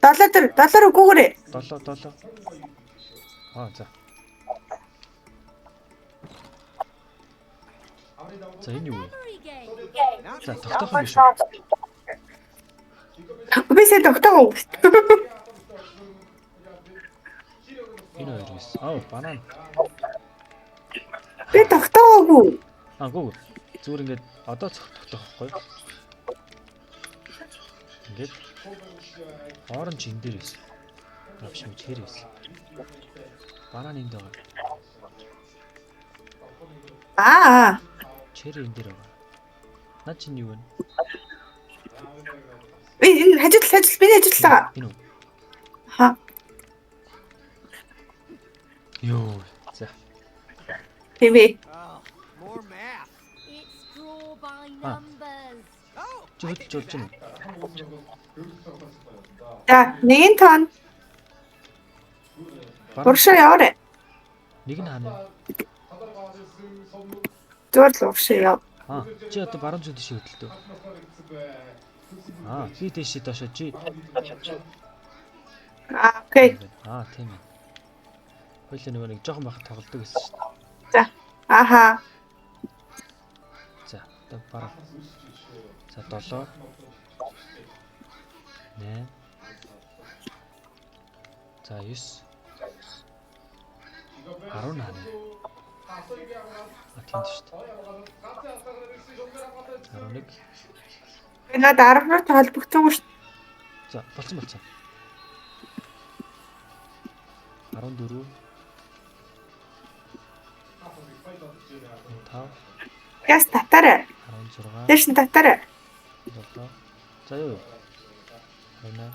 Доллар үгүйгээрээ. 7. За. За энэ юу вэ? За тогтоох юм биш үү? Би сая тогтоог. Энэ хоёр биш. Банан. Би тогтоогүй. Гүү. Зүгээр ингээд одоо тогтоох байхгүй юу? Ингээд оранж энэ дээр байсан. Биш үү, чери байсан. Банан энд байгаа. Чери энэ дээр байгаа. Наа чинь юу вэ? Энэ хажил миний ажилтгаа. Энэ үү? Йоо. За. TV. More math. It's draw by numbers. Жуулж байна. За, нэгэн тон. Уршаа яваарэ. Нэг нь хаана? Зүгээр л уршаа яв. Чи одоо баруун зүг тийш хөдөлтөө. Би тийш доошоо чи. Окей. Тийм ээ. Хоёлаа нэг жоохон бахад тоглодог гэсэн шүү дээ. За. За, одоо баруун. За 7. 8. За 9. 10 хаана? Тийм шүү дээ. 11. Надад 10-аар толбогдсон шүү. За, болцсон. 14. 5. Яс татаарай. 16. Дэш нь татаарай. 7. За юу? 28.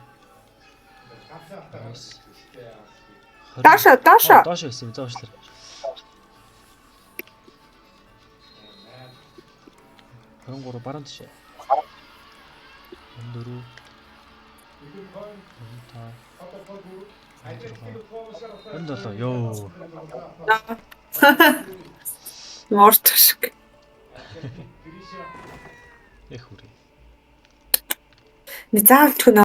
29. Доошо. Доош байсан юм зоошлоо. 23 баруун тийш. 14. 27. Йоо. Морт шиг. Эх үрээ. Заавал